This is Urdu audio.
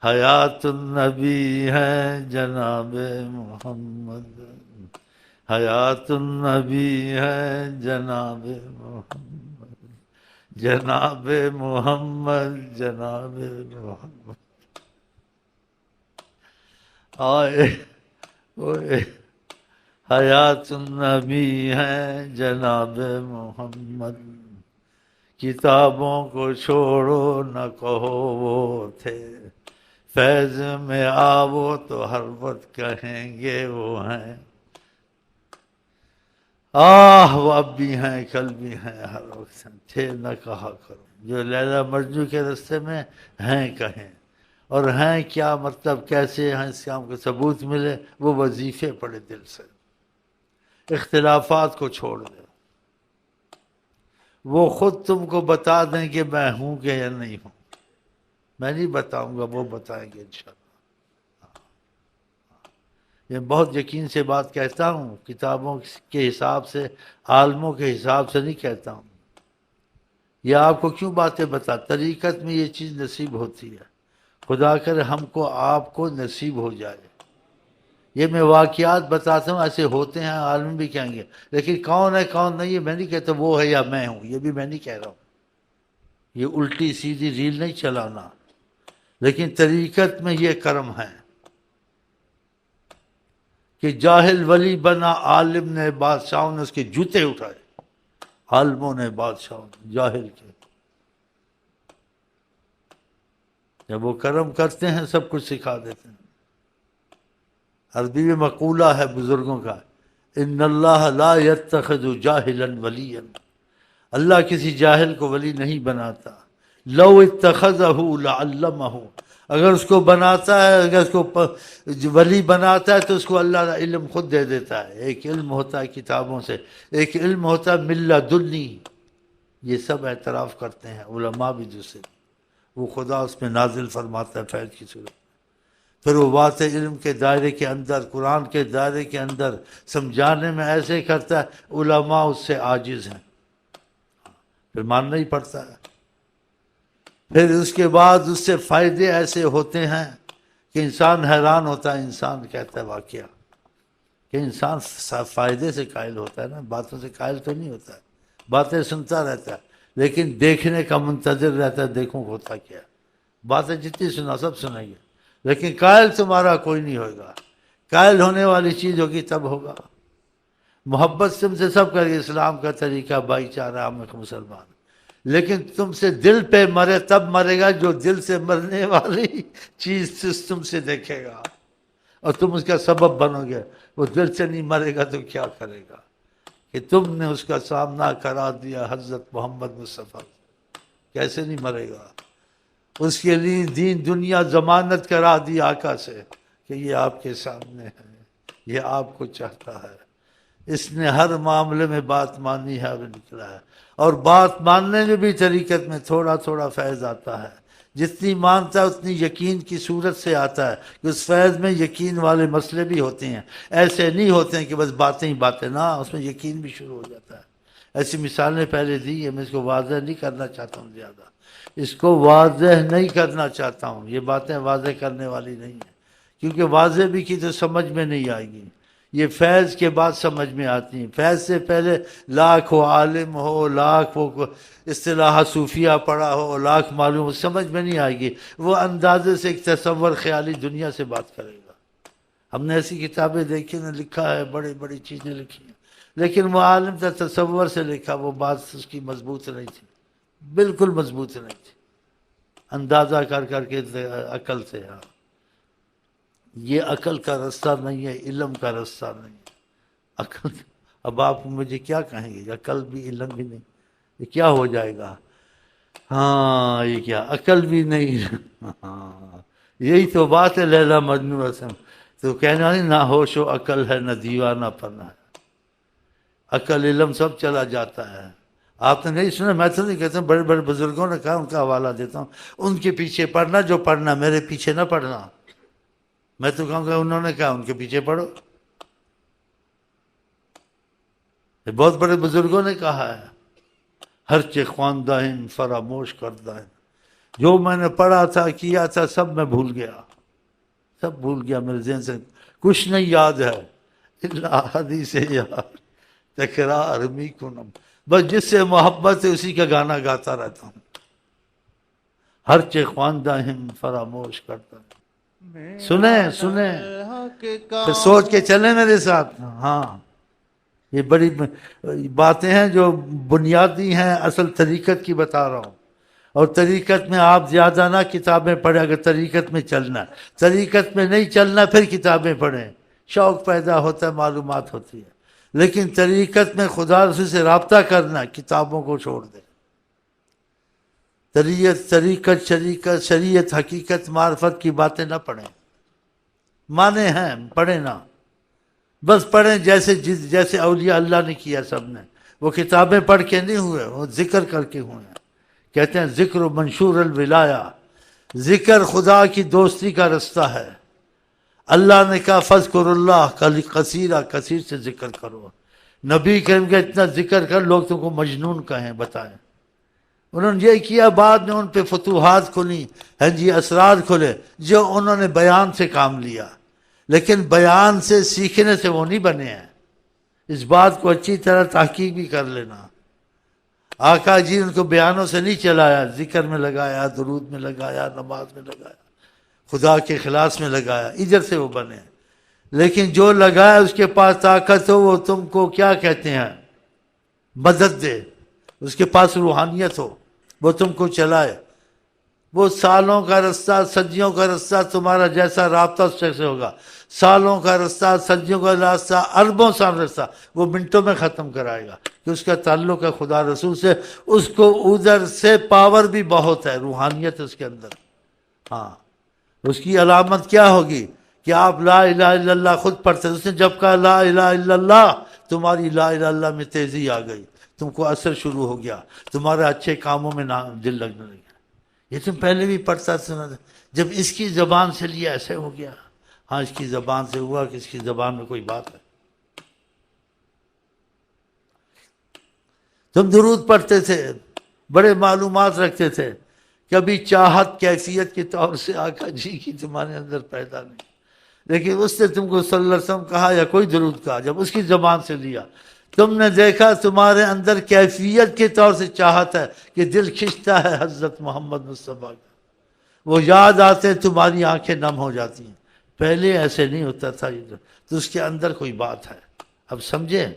حیات النبی ہے جناب محمد، حیات النبی ہے جناب محمد، جناب محمد جناب محمد آئے اوئے، حیات النبی ہے جناب محمد، کتابوں کو چھوڑو نہ کہو وہ تھے، فیض میں آو تو ہر وقت کہیں گے وہ ہیں، وہ اب بھی ہیں کل بھی ہیں ہر وقت ہیں، تھے نہ کہا کرو، جو لیلا مجنوں کے رستے میں ہیں کہیں، اور ہیں کیا مطلب کیسے ہیں اس کام کو ثبوت ملے، وہ وظیفے پڑے دل سے، اختلافات کو چھوڑ دیں، وہ خود تم کو بتا دیں کہ میں ہوں کہ یا نہیں ہوں، میں نہیں بتاؤں گا، وہ بتائیں گے انشاءاللہ۔ یہ بہت یقین سے بات کہتا ہوں، کتابوں کے حساب سے، عالموں کے حساب سے نہیں کہتا ہوں۔ یہ آپ کو کیوں باتیں بتا، طریقت میں یہ چیز نصیب ہوتی ہے، خدا کرے ہم کو آپ کو نصیب ہو جائے۔ یہ میں واقعات بتاتا ہوں، ایسے ہوتے ہیں، عالم بھی کہیں گے، لیکن کون ہے کون نہیں، یہ میں نہیں کہتا وہ ہے یا میں ہوں، یہ بھی میں نہیں کہہ رہا ہوں، یہ الٹی سیدھی ریل نہیں چلانا، لیکن طریقت میں یہ کرم ہے کہ جاہل ولی بنا، عالم نے بادشاہوں نے اس کے جوتے اٹھائے، عالموں نے بادشاہوں نے جاہل کے، جب وہ کرم کرتے ہیں سب کچھ سکھا دیتے ہیں۔ عربی میں مقولہ ہے بزرگوں کا، ان اللہ لا يتخذ جاہلا ولیا، اللہ کسی جاہل کو ولی نہیں بناتا، لو اتخذہ لعلمہ، اگر اس کو بناتا ہے، اگر اس کو ولی بناتا ہے تو اس کو اللہ علم خود دے دیتا ہے۔ ایک علم ہوتا ہے کتابوں سے، ایک علم ہوتا ہے من لدنی، یہ سب اعتراف کرتے ہیں علماء بھی دوسرے، وہ خدا اس میں نازل فرماتا ہے فیض کی صورت، پھر وہ بات علم کے دائرے کے اندر، قرآن کے دائرے کے اندر سمجھانے میں ایسے کرتا ہے، علماء اس سے عاجز ہیں، پھر ماننا ہی پڑتا ہے۔ پھر اس کے بعد اس سے فائدے ایسے ہوتے ہیں کہ انسان حیران ہوتا ہے، انسان کہتا ہے واقعہ کہ انسان فائدے سے قائل ہوتا ہے نا، باتوں سے قائل تو نہیں ہوتا ہے، باتیں سنتا رہتا ہے لیکن دیکھنے کا منتظر رہتا ہے، دیکھوں ہوتا کیا ہے۔ باتیں جتنی سنا سب سنیں گے لیکن قائل تمہارا کوئی نہیں ہوگا، قائل ہونے والی چیز ہوگی تب ہوگا۔ محبت تم سے سب کرے، اسلام کا طریقہ بھائی چارہ، ہم ایک مسلمان، لیکن تم سے دل پہ مرے تب مرے گا جو دل سے مرنے والی چیز تم سے دیکھے گا اور تم اس کا سبب بنو گے، وہ دل سے نہیں مرے گا تو کیا کرے گا کہ تم نے اس کا سامنا کرا دیا حضرت محمد مصطفیٰ، کیسے نہیں مرے گا؟ اس کے لیے دین دنیا ضمانت کرا دی آقا سے کہ یہ آپ کے سامنے ہے، یہ آپ کو چاہتا ہے، اس نے ہر معاملے میں بات مانی ہے اور نکلا ہے، اور بات ماننے میں بھی طریقت میں تھوڑا تھوڑا فیض آتا ہے، جتنی مانتا ہے اتنی یقین کی صورت سے آتا ہے کہ اس فیض میں یقین والے مسئلے بھی ہوتے ہیں، ایسے نہیں ہوتے ہیں کہ بس باتیں ہی باتیں، نہ اس میں یقین بھی شروع ہو جاتا ہے۔ ایسی مثالیں پہلے دی ہے، میں اس کو واضح نہیں کرنا چاہتا ہوں زیادہ، اس کو واضح نہیں کرنا چاہتا ہوں، یہ باتیں واضح کرنے والی نہیں ہیں، کیونکہ واضح بھی کی تو سمجھ میں نہیں آئے گی، یہ فیض کے بعد سمجھ میں آتی ہیں، فیض سے پہلے لاکھ ہو عالم ہو، لاکھ ہو اصطلاح صوفیہ پڑھا ہو، لاکھ معلوم ہو، سمجھ میں نہیں آئے گی، وہ اندازے سے ایک تصور خیالی دنیا سے بات کرے گا۔ ہم نے ایسی کتابیں دیکھی نے، لکھا ہے، بڑی بڑی چیزیں لکھی ہیں، لیکن وہ عالم تھا تصور سے لکھا، وہ بات اس کی مضبوط نہیں تھی، بالکل مضبوط نہیں تھی، اندازہ کر کر کے عقل سے۔ ہاں، یہ عقل کا رستہ نہیں ہے، علم کا رستہ نہیں ہے، عقل۔ اب آپ مجھے کیا کہیں گے، عقل بھی علم بھی نہیں، یہ کیا ہو جائے گا؟ ہاں، یہ کیا عقل بھی نہیں؟ ہاں، یہی تو بات ہے لیلا مجنون رسم، تو کہنا نہیں، نہ ہوش و عقل ہے نہ دیوانہ پنا ہے، عقل علم سب چلا جاتا ہے۔ آپ نے نہیں سنا، میں تو نہیں کہتا ہوں، بڑے بڑے بزرگوں نے کہا، ان کا حوالہ دیتا ہوں، ان کے پیچھے پڑھنا جو پڑھنا، میرے پیچھے نہ پڑھنا، میں تو کہوں گا انہوں نے کہا ان کے پیچھے پڑھو، یہ بہت بڑے بزرگوں نے کہا ہے، ہر چے خواندہ فراموش کردہ ہے، جو میں نے پڑھا تھا کیا تھا سب میں بھول گیا، سب بھول گیا، میرے ذہن سے کچھ نہیں یاد ہے الا حدیث یار تکرار می کنم، بس جس سے محبت ہے اسی کا گانا گاتا رہتا ہوں، ہر چے خواندہ ہم فراموش کرتا ہے۔ سنیں پھر سوچ کے چلیں میرے ساتھ۔ ہاں یہ بڑی باتیں ہیں جو بنیادی ہیں، اصل طریقت کی بتا رہا ہوں، اور طریقت میں آپ زیادہ نہ کتابیں پڑھیں اگر طریقت میں چلنا، طریقت میں نہیں چلنا پھر کتابیں پڑھیں، شوق پیدا ہوتا ہے، معلومات ہوتی ہے، لیکن طریقت میں خدا رسول سے رابطہ کرنا، کتابوں کو چھوڑ دیں۔ شریعت حقیقت معرفت کی باتیں نہ پڑھیں، مانے ہیں پڑھیں نہ، بس پڑھیں جیسے اولیاء اللہ نے کیا، سب نے، وہ کتابیں پڑھ کے نہیں ہوئے، وہ ذکر کر کے ہوئے ہیں۔ کہتے ہیں ذکر و منشور الولایہ، ذکر خدا کی دوستی کا رستہ ہے۔ اللہ نے کہا فذکر اللہ کثیرا، کثیر سے ذکر کرو۔ نبی کریم کا اتنا ذکر کر لوگ تم کو مجنون کہیں، بتائیں۔ انہوں نے یہ کیا، بعد میں ان پہ فتوحات کھلی، ہیں جی اسرار کھلے، جو انہوں نے بیان سے کام لیا، لیکن بیان سے سیکھنے سے وہ نہیں بنے ہیں۔ اس بات کو اچھی طرح تحقیق بھی کر لینا۔ آقا جی ان کو بیانوں سے نہیں چلایا، ذکر میں لگایا، درود میں لگایا، نماز میں لگایا، خدا کے اخلاص میں لگایا، ادھر سے وہ بنے۔ لیکن جو لگایا اس کے پاس طاقت ہو، وہ تم کو کیا کہتے ہیں، مدد دے، اس کے پاس روحانیت ہو، وہ تم کو چلائے۔ وہ سالوں کا رستہ، صدیوں کا رستہ، تمہارا جیسا رابطہ اس سے ہوگا، سالوں کا رستہ، صدیوں کا راستہ، اربوں سال رستہ، وہ منٹوں میں ختم کرائے گا، کہ اس کا تعلق ہے خدا رسول سے، اس کو ادھر سے پاور بھی بہت ہے، روحانیت اس کے اندر۔ ہاں اس کی علامت کیا ہوگی کہ آپ لا الہ الا اللہ خود پڑھتے، اس نے جب کہا لا الہ الا اللہ، تمہاری لا الہ الا اللہ میں تیزی آ گئی، تم کو اثر شروع ہو گیا، تمہارے اچھے کاموں میں دل لگنے لگا۔ یہ تم پہلے بھی پڑھتا سنا تھا، جب اس کی زبان سے لیا ایسے ہو گیا۔ ہاں اس کی زبان سے ہوا کہ اس کی زبان میں کوئی بات ہے۔ تم درود پڑھتے تھے، بڑے معلومات رکھتے تھے، کبھی چاہت کیفیت کے طور سے آقا جی کی تمہارے اندر پیدا نہیں، لیکن اس نے تم کو صلی اللہ علیہ وسلم کہا یا کوئی درود کہا، جب اس کی زبان سے لیا تم نے دیکھا تمہارے اندر کیفیت کے طور سے چاہت ہے کہ دل کھنچتا ہے حضرت محمد مصطفیٰ کا، وہ یاد آتے تمہاری آنکھیں نم ہو جاتی ہیں۔ پہلے ایسے نہیں ہوتا تھا، تو اس کے اندر کوئی بات ہے۔ اب سمجھیں؟